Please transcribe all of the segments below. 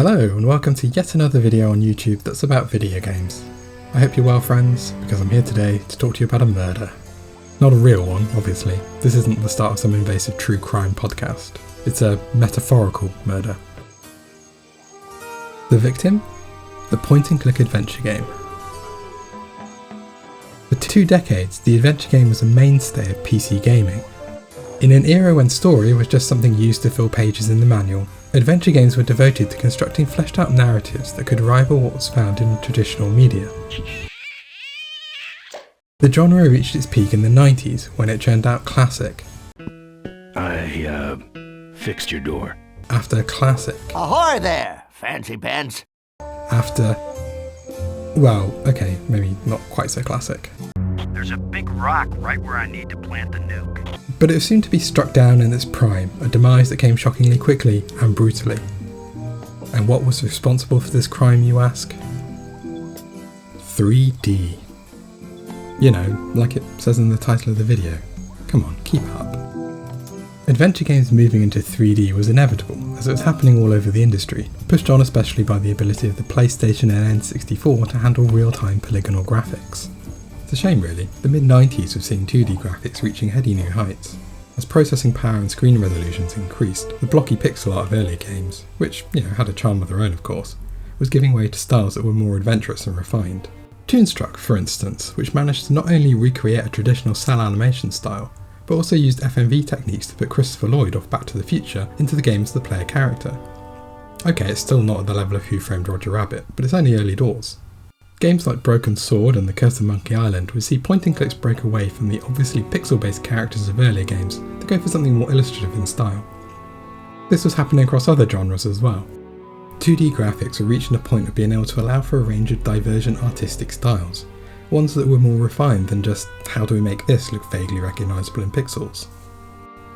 Hello and welcome to yet another video on YouTube that's about video games. I hope you're well, friends, because I'm here today to talk to you about a murder. Not a real one, obviously. This isn't the start of some invasive true crime podcast. It's a metaphorical murder. The victim? The point-and-click adventure game. For 2 decades, the adventure game was a mainstay of PC gaming. In an era when story was just something used to fill pages in the manual, adventure games were devoted to constructing fleshed-out narratives that could rival what was found in traditional media. The genre reached its peak in the 90s when it churned out classic. I fixed your door. After classic. Ahoy there, fancy pants. After... well, okay, maybe not quite so classic. There's a big rock right where I need to plant the nuke. But it seemed to be struck down in its prime, a demise that came shockingly quickly and brutally. And what was responsible for this crime, you ask? 3D. You know, like it says in the title of the video. Come on, keep up. Adventure games moving into 3D was inevitable, as it was happening all over the industry, pushed on especially by the ability of the PlayStation and N64 to handle real-time polygonal graphics. It's a shame really, the mid-90s have seen 2D graphics reaching heady new heights. As processing power and screen resolutions increased, the blocky pixel art of earlier games, which, had a charm of their own of course, was giving way to styles that were more adventurous and refined. Toonstruck, for instance, which managed to not only recreate a traditional cell animation style, but also used FMV techniques to put Christopher Lloyd of Back to the Future into the game as the player character. Okay, it's still not at the level of Who Framed Roger Rabbit, but it's only early doors. Games like Broken Sword and The Curse of Monkey Island would see point-and-clicks break away from the obviously pixel-based characters of earlier games to go for something more illustrative in style. This was happening across other genres as well. 2D graphics were reaching a point of being able to allow for a range of divergent artistic styles, ones that were more refined than just how do we make this look vaguely recognisable in pixels.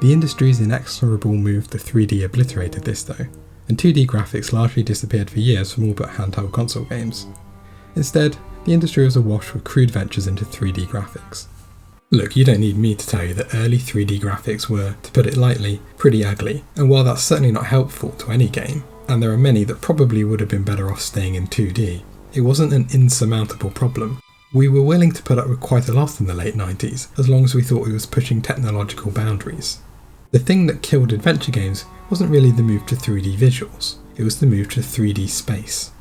The industry's inexorable move to 3D obliterated this though, and 2D graphics largely disappeared for years from all but handheld console games. Instead, the industry was awash with crude ventures into 3D graphics. Look, you don't need me to tell you that early 3D graphics were, to put it lightly, pretty ugly, and while that's certainly not helpful to any game, and there are many that probably would have been better off staying in 2D, it wasn't an insurmountable problem. We were willing to put up with quite a lot in the late 90s, as long as we thought we was pushing technological boundaries. The thing that killed adventure games wasn't really the move to 3D visuals, it was the move to 3D space.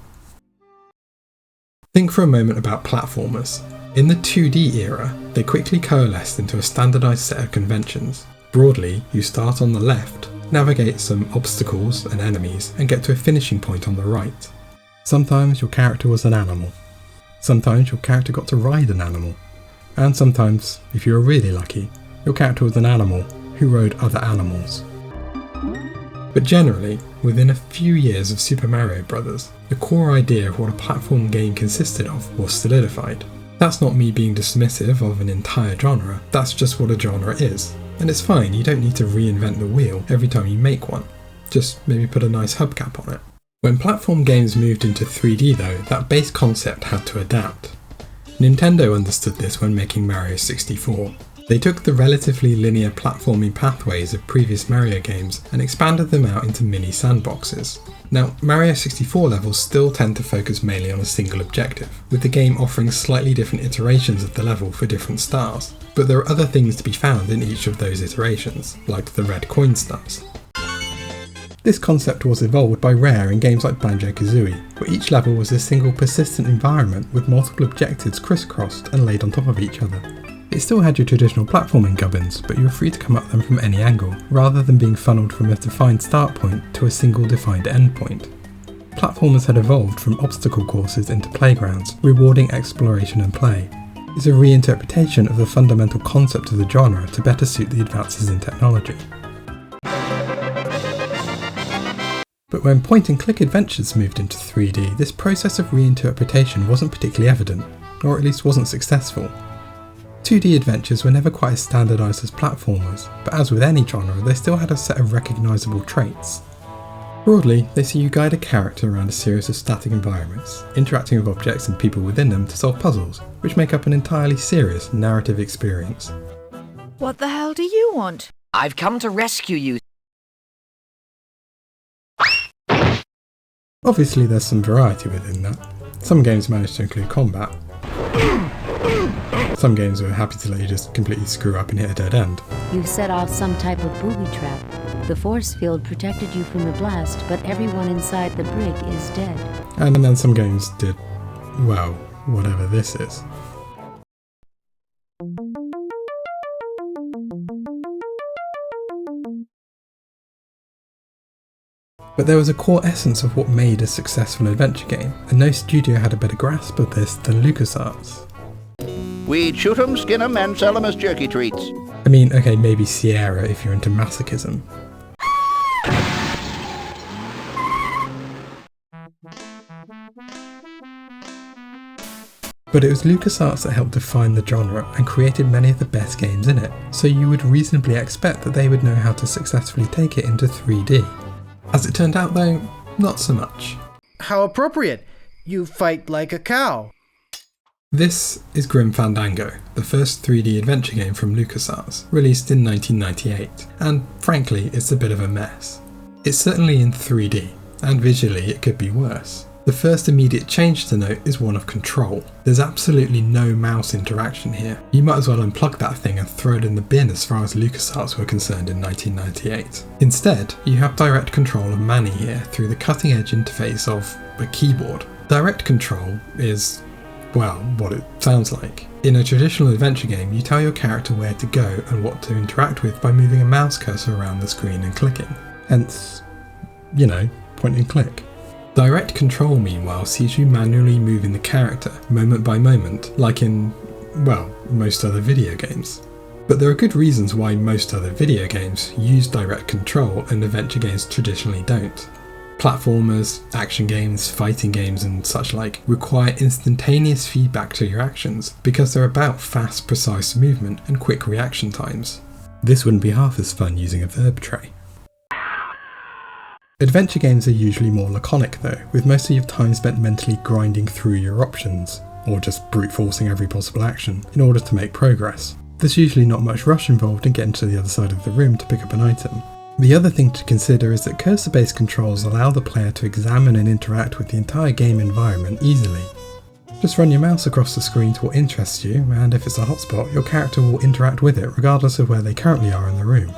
Think for a moment about platformers. In the 2D era, they quickly coalesced into a standardised set of conventions. Broadly, you start on the left, navigate some obstacles and enemies, and get to a finishing point on the right. Sometimes your character was an animal. Sometimes your character got to ride an animal. And sometimes, if you were really lucky, your character was an animal who rode other animals. But generally, within a few years of Super Mario Bros., the core idea of what a platform game consisted of was solidified. That's not me being dismissive of an entire genre, that's just what a genre is. And it's fine, you don't need to reinvent the wheel every time you make one. Just maybe put a nice hubcap on it. When platform games moved into 3D though, that base concept had to adapt. Nintendo understood this when making Mario 64. They took the relatively linear platforming pathways of previous Mario games and expanded them out into mini sandboxes. Now, Mario 64 levels still tend to focus mainly on a single objective, with the game offering slightly different iterations of the level for different stars, but there are other things to be found in each of those iterations, like the red coin stars. This concept was evolved by Rare in games like Banjo-Kazooie, where each level was a single persistent environment with multiple objectives crisscrossed and laid on top of each other. It still had your traditional platforming gubbins, but you were free to come at them from any angle, rather than being funneled from a defined start point to a single defined end point. Platformers had evolved from obstacle courses into playgrounds, rewarding exploration and play. It's a reinterpretation of the fundamental concept of the genre to better suit the advances in technology. But when point-and-click adventures moved into 3D, this process of reinterpretation wasn't particularly evident, or at least wasn't successful. 2D adventures were never quite as standardised as platformers, but as with any genre, they still had a set of recognisable traits. Broadly, they see you guide a character around a series of static environments, interacting with objects and people within them to solve puzzles, which make up an entirely serious narrative experience. What the hell do you want? I've come to rescue you. Obviously there's some variety within that. Some games manage to include combat. Some games are happy to let you just completely screw up and hit a dead end. You set off some type of booby trap. The force field protected you from the blast, but everyone inside the brig is dead. And then some games did, well, whatever this is. But there was a core essence of what made a successful adventure game, and no studio had a better grasp of this than LucasArts. We'd shoot 'em, skin 'em, and sell 'em as jerky treats. I mean, okay, maybe Sierra if you're into masochism. But it was LucasArts that helped define the genre and created many of the best games in it, so you would reasonably expect that they would know how to successfully take it into 3D. As it turned out though, not so much. How appropriate! You fight like a cow. This is Grim Fandango, the first 3D adventure game from LucasArts, released in 1998, and frankly it's a bit of a mess. It's certainly in 3D, and visually it could be worse. The first immediate change to note is one of control. There's absolutely no mouse interaction here. You might as well unplug that thing and throw it in the bin as far as LucasArts were concerned in 1998. Instead, you have direct control of Manny here through the cutting edge interface of a keyboard. Direct control is, well, what it sounds like. In a traditional adventure game, you tell your character where to go and what to interact with by moving a mouse cursor around the screen and clicking. Hence, you know, point and click. Direct control, meanwhile, sees you manually moving the character, moment by moment, like in, well, most other video games. But there are good reasons why most other video games use direct control and adventure games traditionally don't. Platformers, action games, fighting games and such like require instantaneous feedback to your actions because they're about fast, precise movement and quick reaction times. This wouldn't be half as fun using a verb tray. Adventure games are usually more laconic though, with most of your time spent mentally grinding through your options, or just brute forcing every possible action, in order to make progress. There's usually not much rush involved in getting to the other side of the room to pick up an item. The other thing to consider is that cursor-based controls allow the player to examine and interact with the entire game environment easily. Just run your mouse across the screen to what interests you, and if it's a hotspot, your character will interact with it regardless of where they currently are in the room.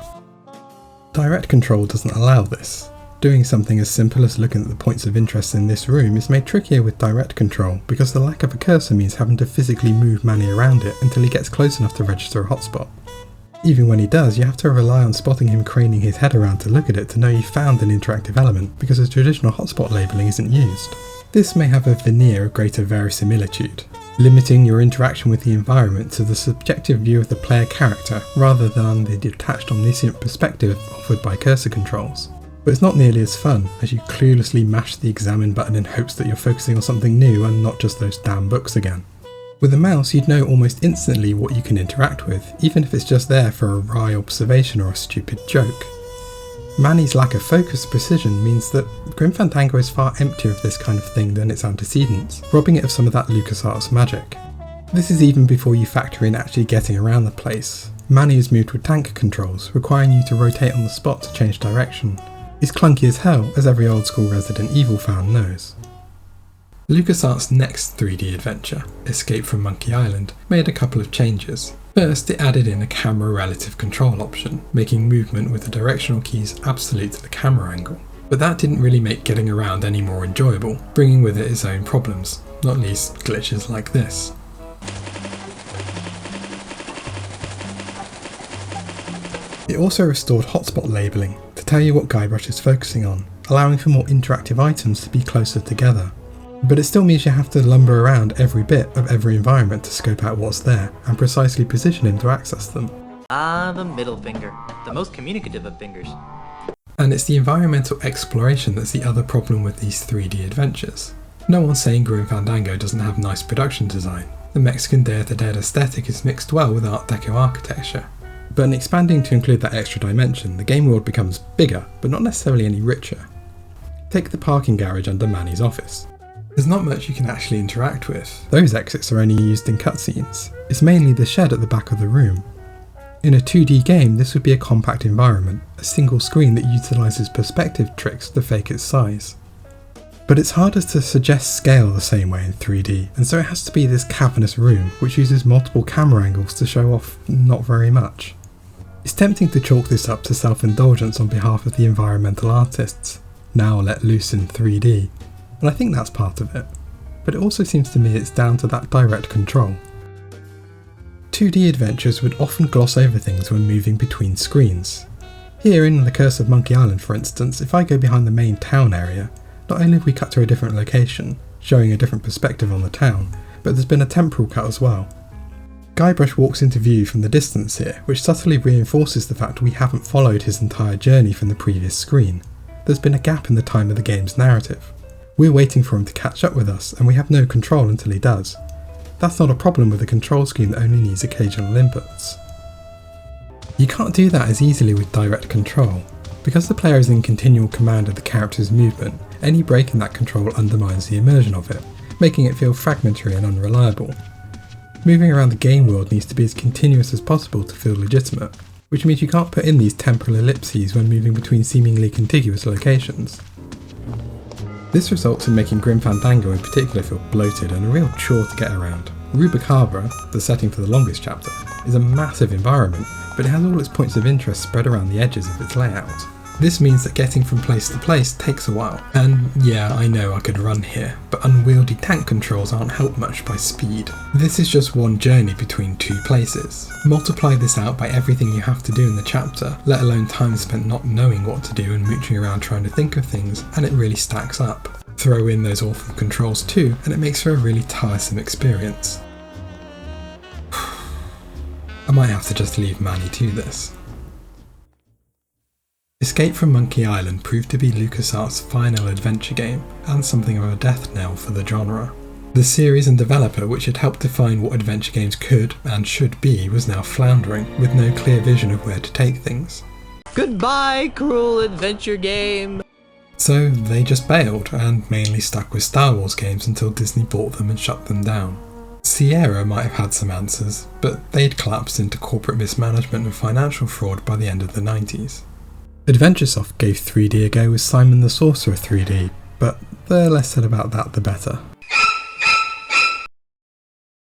Direct control doesn't allow this. Doing something as simple as looking at the points of interest in this room is made trickier with direct control because the lack of a cursor means having to physically move Manny around it until he gets close enough to register a hotspot. Even when he does, you have to rely on spotting him craning his head around to look at it to know you found an interactive element because the traditional hotspot labelling isn't used. This may have a veneer of greater verisimilitude, limiting your interaction with the environment to the subjective view of the player character rather than the detached omniscient perspective offered by cursor controls. But it's not nearly as fun as you cluelessly mash the examine button in hopes that you're focusing on something new and not just those damn books again. With a mouse you'd know almost instantly what you can interact with, even if it's just there for a wry observation or a stupid joke. Manny's lack of focus precision means that Grim Fandango is far emptier of this kind of thing than its antecedents, robbing it of some of that LucasArts magic. This is even before you factor in actually getting around the place. Manny is moved with tank controls, requiring you to rotate on the spot to change direction. It's clunky as hell, as every old school Resident Evil fan knows. LucasArts' next 3D adventure, Escape from Monkey Island, made a couple of changes. First, it added in a camera relative control option, making movement with the directional keys absolute to the camera angle. But that didn't really make getting around any more enjoyable, bringing with it its own problems, not least glitches like this. It also restored hotspot labelling to tell you what Guybrush is focusing on, allowing for more interactive items to be closer together. But it still means you have to lumber around every bit of every environment to scope out what's there and precisely position him to access them. Ah, the middle finger, the most communicative of fingers. And it's the environmental exploration that's the other problem with these 3D adventures. No one's saying Grim Fandango doesn't have nice production design. The Mexican Day of the Dead aesthetic is mixed well with Art Deco architecture. But in expanding to include that extra dimension, the game world becomes bigger, but not necessarily any richer. Take the parking garage under Manny's office. There's not much you can actually interact with. Those exits are only used in cutscenes. It's mainly the shed at the back of the room. In a 2D game, this would be a compact environment, a single screen that utilises perspective tricks to fake its size. But it's harder to suggest scale the same way in 3D, and so it has to be this cavernous room which uses multiple camera angles to show off not very much. It's tempting to chalk this up to self-indulgence on behalf of the environmental artists, now let loose in 3D, and I think that's part of it, but it also seems to me it's down to that direct control. 2D adventures would often gloss over things when moving between screens. Here in The Curse of Monkey Island, for instance, if I go behind the main town area, not only have we cut to a different location, showing a different perspective on the town, but there's been a temporal cut as well. Guybrush walks into view from the distance here, which subtly reinforces the fact we haven't followed his entire journey from the previous screen. There's been a gap in the time of the game's narrative. We're waiting for him to catch up with us, and we have no control until he does. That's not a problem with a control scheme that only needs occasional inputs. You can't do that as easily with direct control. Because the player is in continual command of the character's movement, any break in that control undermines the immersion of it, making it feel fragmentary and unreliable. Moving around the game world needs to be as continuous as possible to feel legitimate, which means you can't put in these temporal ellipses when moving between seemingly contiguous locations. This results in making Grim Fandango in particular feel bloated and a real chore to get around. Rubacabra, the setting for the longest chapter, is a massive environment, but it has all its points of interest spread around the edges of its layout. This means that getting from place to place takes a while, and yeah, I know I could run here, but unwieldy tank controls aren't helped much by speed. This is just one journey between two places. Multiply this out by everything you have to do in the chapter, let alone time spent not knowing what to do and mooching around trying to think of things, and it really stacks up. Throw in those awful controls too, and it makes for a really tiresome experience. I might have to just leave Manny to this. Escape from Monkey Island proved to be LucasArts' final adventure game, and something of a death knell for the genre. The series and developer which had helped define what adventure games could and should be was now floundering, with no clear vision of where to take things. Goodbye, cruel adventure game! So they just bailed, and mainly stuck with Star Wars games until Disney bought them and shut them down. Sierra might have had some answers, but they'd collapsed into corporate mismanagement and financial fraud by the end of the 90s. Adventuresoft gave 3D a go with Simon the Sorcerer 3D, but the less said about that the better.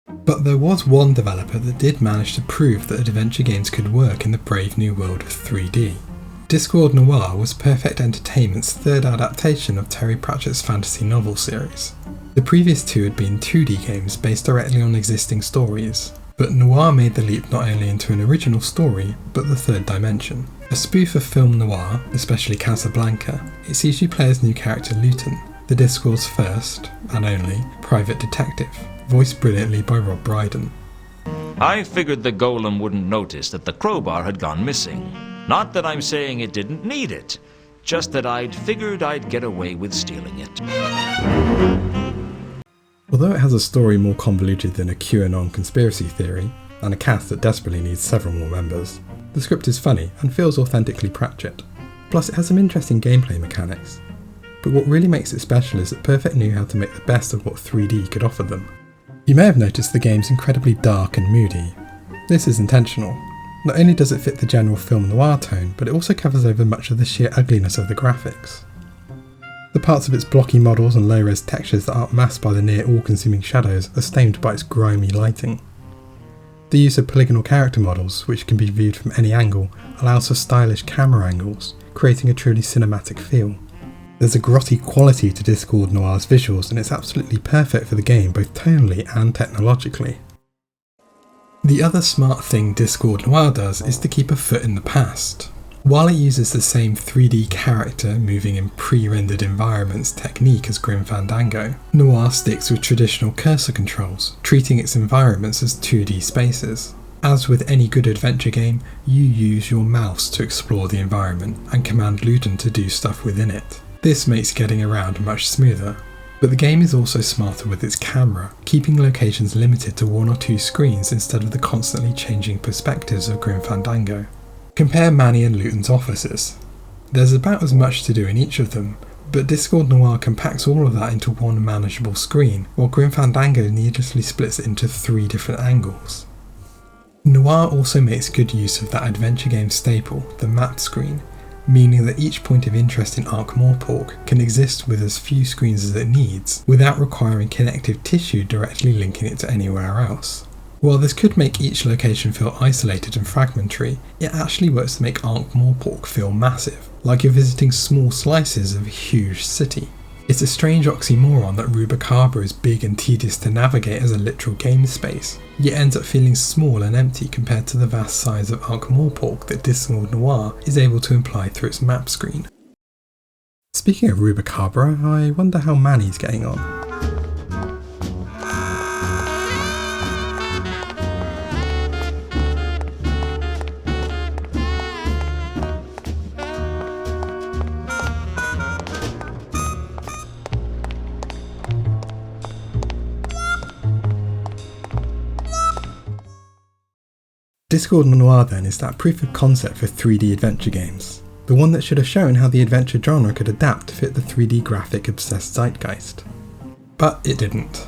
But there was one developer that did manage to prove that adventure games could work in the brave new world of 3D. Discworld Noir was Perfect Entertainment's third adaptation of Terry Pratchett's fantasy novel series. The previous two had been 2D games based directly on existing stories, but Noir made the leap not only into an original story, but the third dimension. A spoof of film noir, especially Casablanca, it sees you play as new character Luton, the Discworld's first, and only, private detective, voiced brilliantly by Rob Brydon. I figured the golem wouldn't notice that the crowbar had gone missing. Not that I'm saying it didn't need it, just that I'd figured I'd get away with stealing it. Although it has a story more convoluted than a QAnon conspiracy theory, and a cast that desperately needs several more members, the script is funny and feels authentically Pratchett. Plus it has some interesting gameplay mechanics. But what really makes it special is that Perfect knew how to make the best of what 3D could offer them. You may have noticed the game's incredibly dark and moody. This is intentional. Not only does it fit the general film noir tone, but it also covers over much of the sheer ugliness of the graphics. The parts of its blocky models and low-res textures that aren't masked by the near all-consuming shadows are stained by its grimy lighting. The use of polygonal character models, which can be viewed from any angle, allows for stylish camera angles, creating a truly cinematic feel. There's a grotty quality to Discworld Noir's visuals, and it's absolutely perfect for the game both tonally and technologically. The other smart thing Discworld Noir does is to keep a foot in the past. While it uses the same 3D character moving in pre-rendered environments technique as Grim Fandango, Noir sticks with traditional cursor controls, treating its environments as 2D spaces. As with any good adventure game, you use your mouse to explore the environment and command Luton to do stuff within it. This makes getting around much smoother. But the game is also smarter with its camera, keeping locations limited to 1 or 2 screens instead of the constantly changing perspectives of Grim Fandango. Compare Manny and Luton's offices. There's about as much to do in each of them, but Discworld Noir compacts all of that into one manageable screen, while Grim Fandango needlessly splits it into 3 different angles. Noir also makes good use of that adventure game staple, the map screen, meaning that each point of interest in Ankh-Morpork can exist with as few screens as it needs, without requiring connective tissue directly linking it to anywhere else. While this could make each location feel isolated and fragmentary, it actually works to make Ankh-Morpork feel massive, like you're visiting small slices of a huge city. It's a strange oxymoron that Rubicaba is big and tedious to navigate as a literal game space, yet ends up feeling small and empty compared to the vast size of Ankh-Morpork that Discworld Noir is able to imply through its map screen. Speaking of Rubicaba, I wonder how Manny's getting on. Discworld Noir then is that proof of concept for 3D adventure games, the one that should have shown how the adventure genre could adapt to fit the 3D graphic obsessed zeitgeist. But it didn't.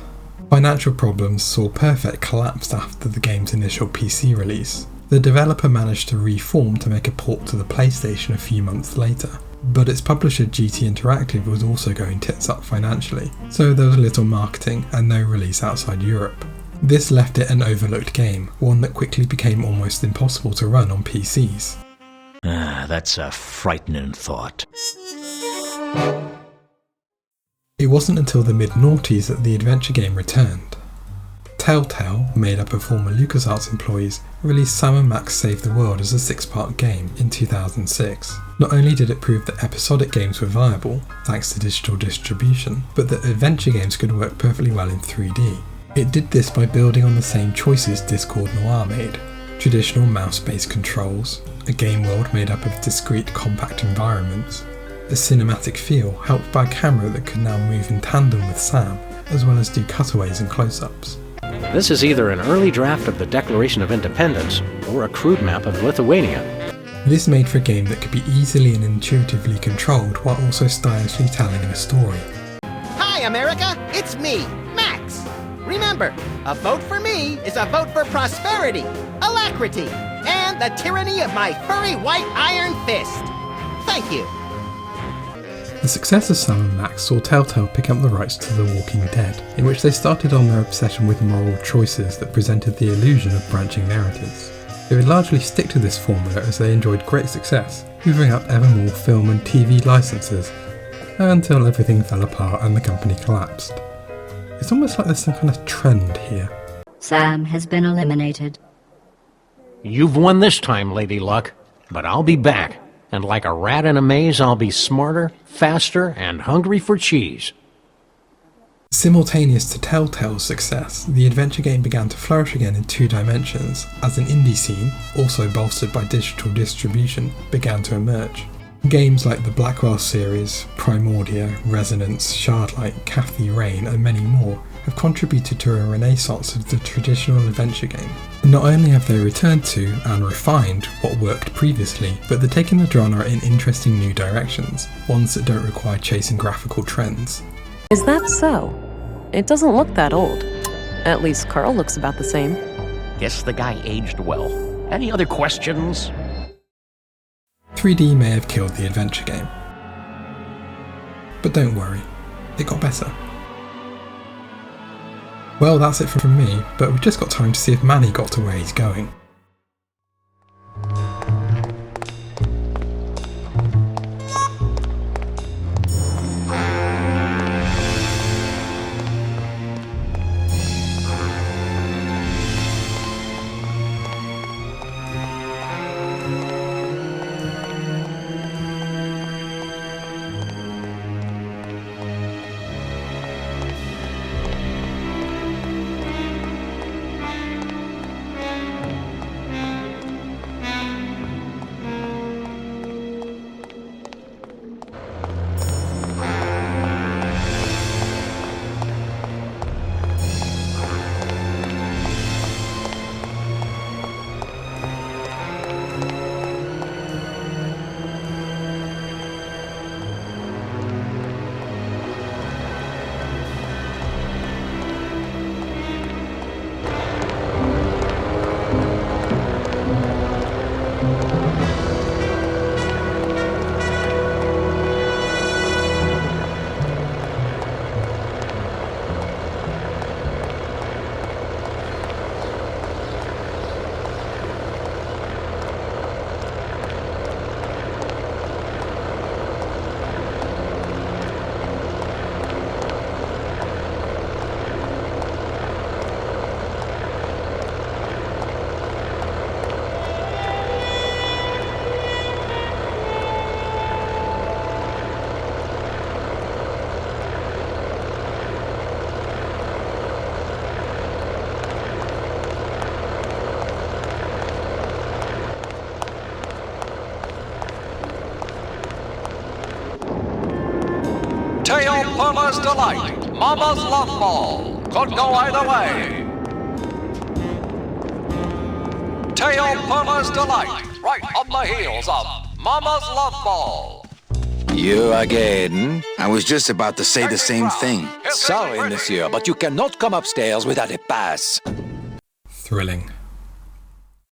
Financial problems saw Perfect collapse after the game's initial PC release. The developer managed to reform to make a port to the PlayStation a few months later, but its publisher GT Interactive was also going tits up financially, so there was little marketing and no release outside Europe. This left it an overlooked game, one that quickly became almost impossible to run on PCs. That's a frightening thought. It wasn't until the mid-noughties that the adventure game returned. Telltale, made up of former LucasArts employees, released Sam & Max Save the World as a 6-part game in 2006. Not only did it prove that episodic games were viable, thanks to digital distribution, but that adventure games could work perfectly well in 3D. It did this by building on the same choices Discworld Noir made. Traditional mouse-based controls, a game world made up of discrete compact environments, a cinematic feel helped by a camera that could now move in tandem with Sam, as well as do cutaways and close-ups. This is either an early draft of the Declaration of Independence, or a crude map of Lithuania. This made for a game that could be easily and intuitively controlled while also stylishly telling a story. Hi America, it's me, Max! Remember, a vote for me is a vote for prosperity, alacrity, and the tyranny of my furry white iron fist. Thank you. The success of Sam & Max saw Telltale pick up the rights to The Walking Dead, in which they started on their obsession with moral choices that presented the illusion of branching narratives. They would largely stick to this formula as they enjoyed great success, hoovering up ever more film and TV licenses, until everything fell apart and the company collapsed. It's almost like there's some kind of trend here. Sam has been eliminated. You've won this time, Lady Luck, but I'll be back, and like a rat in a maze, I'll be smarter, faster, and hungry for cheese. Simultaneous to Telltale's success, the adventure game began to flourish again in 2 dimensions, as an indie scene, also bolstered by digital distribution, began to emerge. Games like the Blackwell series, Primordia, Resonance, Shardlight, Cathy Rain, and many more have contributed to a renaissance of the traditional adventure game. Not only have they returned to and refined what worked previously, but they're taking the genre in interesting new directions, ones that don't require chasing graphical trends. Is that so? It doesn't look that old. At least Carl looks about the same. Guess the guy aged well. Any other questions? 3D may have killed the adventure game. But don't worry, it got better. Well, that's it from me, but we've just got time to see if Manny got to where he's going. Tail Puma's Delight, Mama's Love Ball. Could go either way. Tail Puma's Delight, right on the heels of Mama's Love Ball. You again? I was just about to say the same thing. Sorry, monsieur, but you cannot come upstairs without a pass. Thrilling.